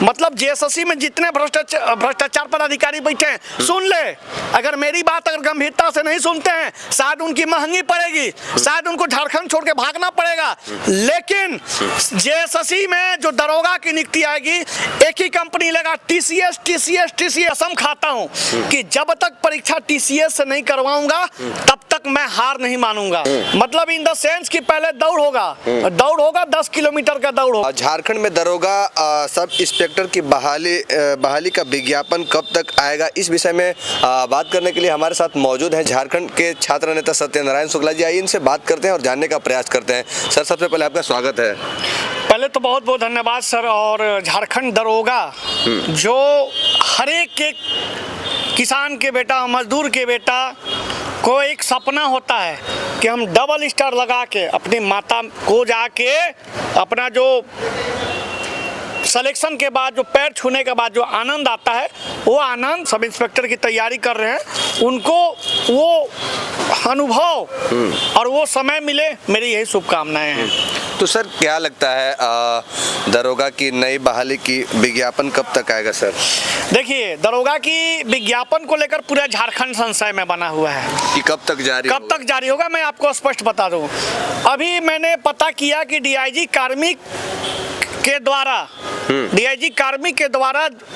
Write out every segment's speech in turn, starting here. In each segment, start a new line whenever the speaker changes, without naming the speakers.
मतलब जेएसएससी में जितने भ्रष्टाचार पदाधिकारी बैठे हैं, सुन ले, अगर मेरी बात अगर गंभीरता से नहीं सुनते हैं, शायद उनकी महंगी पड़ेगी, शायद उनको झारखंड छोड़ के भागना पड़ेगा। लेकिन जेएसएससी में जो दरोगा की नियुक्ति आएगी, एक ही कंपनी लेगा, टीसीएस। कसम खाता हूं कि जब तक परीक्षा टीसीएस से नहीं करवाऊंगा तब तक मैं हार नहीं मानूंगा। मतलब इन द सेंस कि पहले दौड़ होगा 10 किलोमीटर का दौड़ होगा।
झारखंड में दरोगा सब इंस्पेक्टर की बहाली का विज्ञापन कब तक आएगा, इस विषय में बात करने के लिए हमारे साथ मौजूद हैं झारखंड के छात्र नेता सत्यनारायण शुक्ला जी। आइए इनसे बात करते हैं और जानने का प्रयास करते हैं। सर, सबसे पहले आपका स्वागत है।
पहले तो बहुत बहुत धन्यवाद सर। और झारखंड दरोगा जो हर एक किसान के बेटा, मजदूर के बेटा को एक सपना होता है कि हम डबल स्टार लगा के अपनी माता को जाके अपना जो सिलेक्शन के बाद जो पैर छूने के बाद जो आनंद आता है, वो आनंद सब इंस्पेक्टर की तैयारी कर रहे हैं, उनको वो अनुभव और वो समय मिले, मेरी यही शुभकामनाएं हैं।
तो सर, क्या लगता है दरोगा की नई बहाली की विज्ञापन कब तक आएगा सर?
देखिए, दरोगा की विज्ञापन को लेकर पूरा झारखंड संशय में बना हुआ है कि कब तक जारी होगा। मैं आपको स्पष्ट बता दूं, अभी मैंने पता किया कि डीआईजी कार्मिक के द्वारा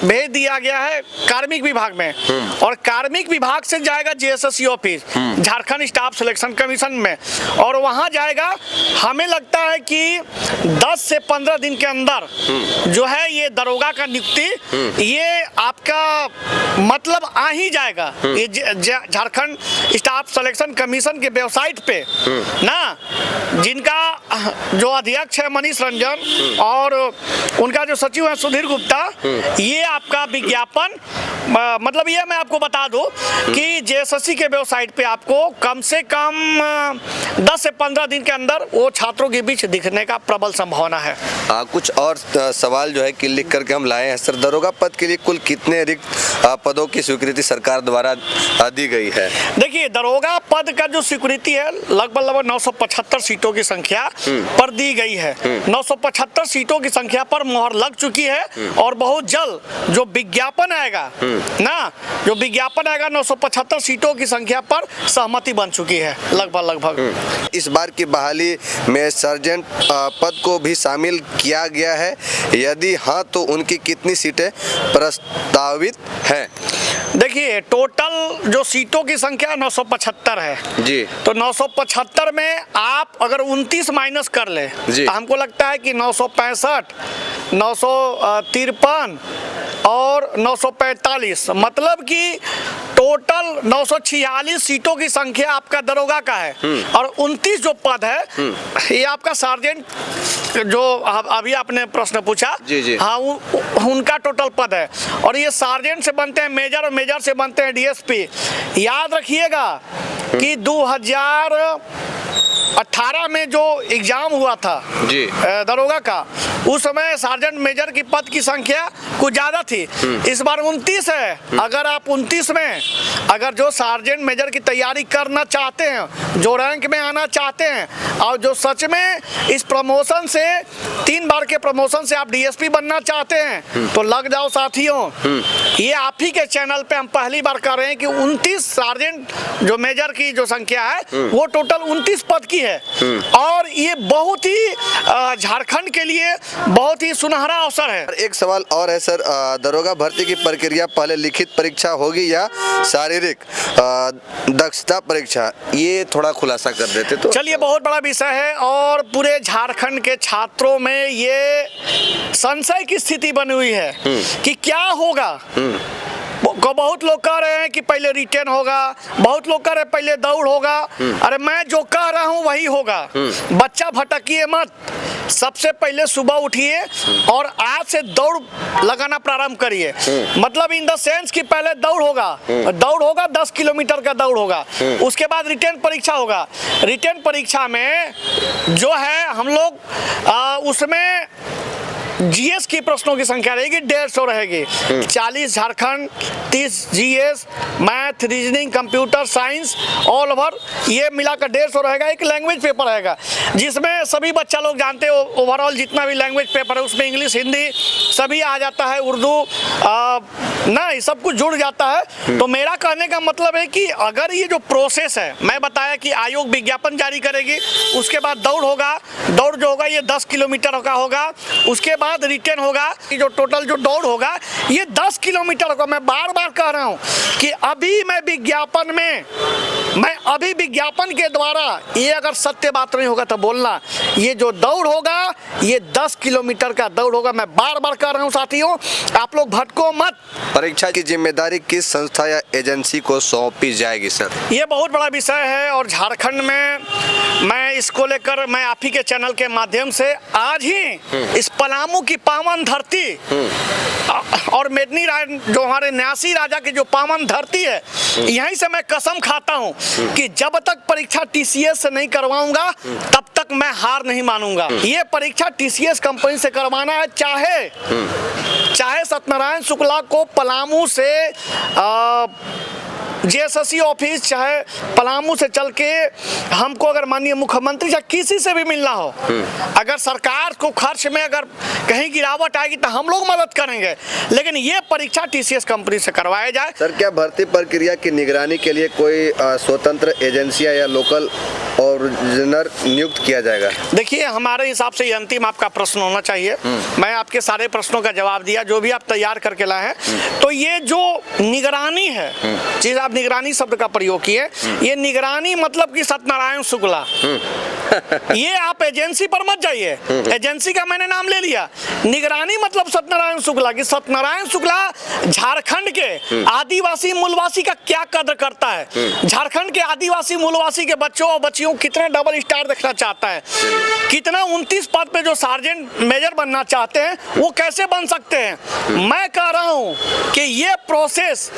भेज दिया गया है कार्मिक विभाग में, और कार्मिक विभाग से जाएगा JSSC office, Jharkhand staff selection commission में, और वहां जाएगा। हमें लगता है कि 10 से 15 दिन के अंदर जो है ये दरोगा का नियुक्ति ये आपका मतलब आ ही जाएगा। ये झारखंड स्टाफ सिलेक्शन कमीशन के वेबसाइट पे ना, जिनका जो अध्यक्ष है मनीष रंजन और उनका जो सचिव है सुधीर गुप्ता, ये आपका विज्ञापन मतलब ये मैं आपको बता दूं कि जेएसएससी के वेबसाइट पे आपको कम से कम 10 से 15 दिन के अंदर वो छात्रों के बीच दिखने का प्रबल संभावना है।
कुछ और सवाल जो है कि लिख करके हम लाए हैं सर। दरोगा पद के लिए कुल कितने रिक्त पदों की स्वीकृति सरकार द्वारा दी गई है?
देखिए, दरोगा पद का जो स्वीकृति है लगभग 975 सीटों की संख्या पर दी गई है। 975 सीटों की संख्या पर मोहर लग चुकी है, और बहुत जल्द जो विज्ञापन आएगा ना, जो विज्ञापन आएगा 975 सीटों की संख्या पर सहमति बन चुकी है लगभग।
इस बार की बहाली में सर्जेंट पद को भी शामिल किया गया है, यदि हाँ तो उनकी कितनी सीटें प्रस्तावित हैं?
देखिए, टोटल जो सीटों की संख्या 975 है
जी।
तो 975 में आप अगर 29 माइनस कर ले तो हमको लगता है कि 965, 953 और 945, मतलब कि टोटल 946 सीटों की संख्या आपका दरोगा का है। और 29 जो पद है ये आपका सार्जेंट, जो अभी आपने प्रश्न पूछा,
जी।
हाँ, उनका टोटल पद है। और ये सार्जेंट से बनते हैं मेजर, और मेजर से बनते हैं डीएसपी। याद रखिएगा कि 2018 में जो एग्जाम हुआ था जी दरोगा का, उस समय सार्जेंट मेजर की पद की संख्या कुछ ज्यादा थी। इस बार 29 है। अगर आप 29 में अगर जो सार्जेंट मेजर की तैयारी करना चाहते हैं, जो रैंक में आना चाहते हैं, और जो सच में इस प्रमोशन से 3 बार के प्रमोशन से आप डीएसपी बनना चाहते हैं, तो लग जाओ साथियों। ये आप ही के चैनल पे हम पहली बार कर रहे हैं कि 29 सार्जेंट जो मेजर की जो संख्या है वो टोटल 29 पद की है। और ये बहुत ही झारखंड के लिए बहुत ही सुनहरा अवसर है।
एक सवाल और है सर, दरोगा भर्ती की प्रक्रिया पहले लिखित परीक्षा होगी या शारीरिक दक्षता परीक्षा, ये थोड़ा खुलासा कर देते तो।
चलिए, बहुत बड़ा विषय है और पूरे झारखंड के छात्रों में ये संशय की स्थिति बनी हुई है कि क्या होगा। बहुत लोग कह रहे हैं कि पहले रिटेन होगा, बहुत लोग कह रहे हैं पहले दौड़ होगा। अरे मैं जो कह रहा हूँ वही होगा। बच्चा भटकिए मत, सबसे पहले सुबह उठिए और आज से दौड़ लगाना प्रारंभ करिए। मतलब इन द सेंस कि पहले दौड़ होगा 10 किलोमीटर का दौड़ होगा, उसके बाद रिटेन परीक्षा होगा। रिटेन परीक्षा में जो है हम लोग उसमें जीएस की प्रश्नों की संख्या रहेगी 150 रहेगी। 40 Jharkhand, 30 GS, math, reasoning, computer science, all over ये मिलाकर 150 रहेगा। एक लैंग्वेज पेपर रहेगा जिसमें सभी बच्चा लोग जानते हो, ओवरऑल जितना भी लैंग्वेज पेपर है उसमें इंग्लिश, हिंदी सभी आ जाता है, उर्दू ना सब कुछ जुड़ जाता है। तो मेरा कहने का मतलब है कि अगर ये जो प्रोसेस है, मैं बताया कि आयोग विज्ञापन जारी करेगी, उसके बाद दौड़ होगा, दौड़ जो होगा ये 10 किलोमीटर का होगा, उसके बाद रिटर्न होगा। ये जो टोटल जो दौड़ होगा ये 10 किलोमीटर का। मैं बार बार कह रहा हूं कि अभी मैं अभी विज्ञापन के द्वारा ये अगर सत्य बात नहीं होगा तो बोलना, ये जो दौड़ होगा ये 10 किलोमीटर का दौड़ होगा। मैं बार बार कह रहा हूं साथियों, आप लोग भटको मत।
परीक्षा की जिम्मेदारी किस संस्था या एजेंसी को सौंपी जाएगी सर?
ये बहुत बड़ा विषय है और झारखंड में मैं इसको लेकर मैं आप ही के चैनल के माध्यम से आज ही इस पलामू की पावन धरती और मेदिनी राय जो हमारे न्यासी राजा की जो पावन धरती है, यहीं से मैं कसम खाता हूं कि जब तक परीक्षा टीसीएस से नहीं करवाऊंगा तब तक मैं हार नहीं मानूंगा। ये परीक्षा टीसीएस कंपनी से करवाना है, चाहे सत्यनारायण शुक्ला को पलामू से जेएसएससी ऑफिस, चाहे पलामू से चल के हमको अगर माननीय मुख्यमंत्री या किसी से भी मिलना हो, अगर सरकार को खर्च में अगर कहीं गिरावट आएगी तो हम लोग मदद करेंगे, लेकिन ये परीक्षा टीसीएस कंपनी से करवाया जाए।
सर, क्या भर्ती प्रक्रिया की निगरानी के लिए कोई स्वतंत्र एजेंसियां या लोकल ऑर्गेनाइजर नियुक्त किया जाएगा? देखिए,
हमारे हिसाब से ये अंतिम आपका प्रश्न होना चाहिए। मैं आपके सारे प्रश्नों का जवाब दिया जो भी आप तैयार करके लाए हैं। तो ये जो निगरानी है, चीज आप निगरानी शब्द का प्रयोग किए, ये निगरानी मतलब कि सत्यनारायण शुक्ला, ये आप एजेंसी पर मत जाइए, एजेंसी का मैंने नाम ले लिया। निगरानी मतलब सत्यनारायण शुक्ला की सत्यनारायण शुक्ला झारखंड के आदिवासी मूलवासी का क्या कदर करता है, झारखंड के आदिवासी मूलवासी के बच्चों और बच्चियों कितने डबल स्टार देखना चाहता है, कितना 29 पद पे जो सार्जेंट मेजर बनना चाहते हैं वो कैसे बन सकते हैं। मैं कह रहा हूं कि ये प्रोसेस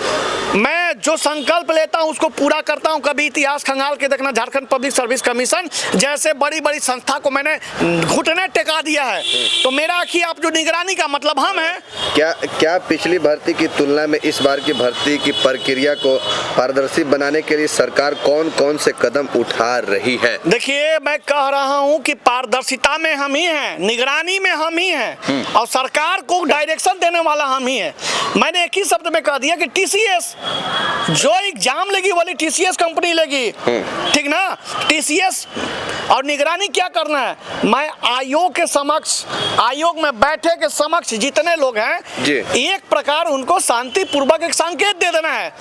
मैं जो संकल्प लेता हूं उसको पूरा करता हूं। कभी इतिहास खंगाल के देखना, झारखंड पब्लिक सर्विस कमीशन जैसे बड़ी बड़ी संस्था को मैंने घुटने टेका दिया है। तो मेरा कि आप जो निगरानी का मतलब हम है।
क्या पिछली भर्ती की तुलना में इस बार की भर्ती की प्रक्रिया को पारदर्शी बनाने के लिए सरकार कौन कौन से कदम उठा रही है?
देखिए, मैं कह रहा हूं कि पारदर्शिता में हम ही हैं, निगरानी में हम ही हैं और सरकार को डायरेक्शन देने वाला हम ही है। मैंने एक ही शब्द में कह दिया कि टीसीएस जो एग्जाम लेगी वाली टीसीएस कंपनी लेगी, ठीक ना। टीसीएस और निगरानी क्या करना है, मैं आयोग के समक्ष, आयोग में बैठे के समक्ष जितने लोग हैं एक प्रकार उनको शांति पूर्वक एक संकेत दे देना है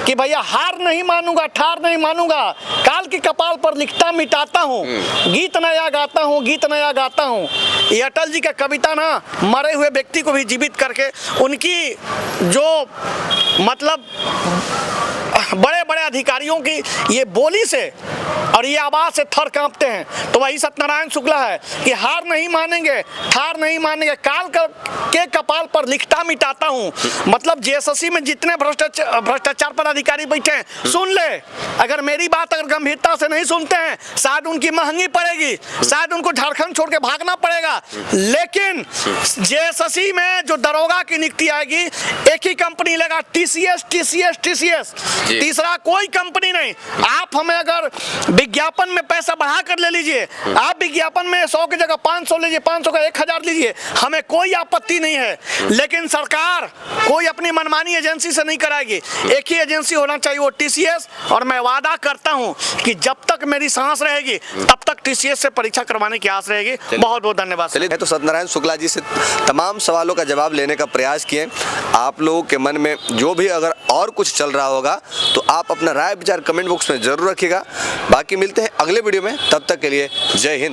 कि भैया हार नहीं मानूंगा, ठार नहीं मानूंगा, काल की कपाल पर लिखता मिटाता हूँ, गीत नया गाता हूँ, गीत नया गाता हूँ। ये अटल जी का कविता ना, मरे हुए व्यक्ति को भी जीवित करके उनकी जो मतलब बड़े बड़े अधिकारियों की ये बोली से और ये आवाज से थर कांपते हैं। तो वही सत्यनारायण शुक्ला है कि हार नहीं मानेंगे, ठार नहीं मानेंगे, काल के कपाल पर लिखता मिटाता हूँ। मतलब जेएसएससी में जितने भ्रष्टाचार पर अधिकारी बैठे हैं, सुन ले, अगर मेरी बात अगर गंभीरता से नहीं सुनते हैं शायद उनकी महंगी पड़ेगी, शायद उनको झारखंड छोड़ के भागना पड़ेगा। लेकिन जेएसएससी में जो दरोगा की नियुक्ति आएगी एक ही कंपनी लेगा, टीसीएस टीसीएस टीसीएस, तीसरा कोई कंपनी नहीं। आप हमें अगर विज्ञापन में पैसा बढ़ा कर ले लीजिए, आप विज्ञापन में 100 की जगह 500 लीजिए, 500 का 1000 लीजिए, हमें कोई आपत्ति नहीं है। लेकिन सरकार कोई अपनी मनमानी एजेंसी से नहीं कराएगी, एक ही एजेंसी होना चाहिए, वो टीसीएस। और मैं वादा करता हूं कि जब तक मेरी सांस रहेगी तब तक टीसीएस से परीक्षा करवाने की आस रहेगी। बहुत बहुत धन्यवाद।
चलिए, तो सत्यनारायण शुक्ला जी से तमाम सवालों का जवाब लेने का प्रयास किए। आप लोगों के मन में जो भी अगर और कुछ चल रहा होगा तो आप अपना राय विचार कमेंट बॉक्स में जरूर रखिएगा। बाकी मिलते हैं अगले वीडियो में, तब तक के लिए जय हिंद।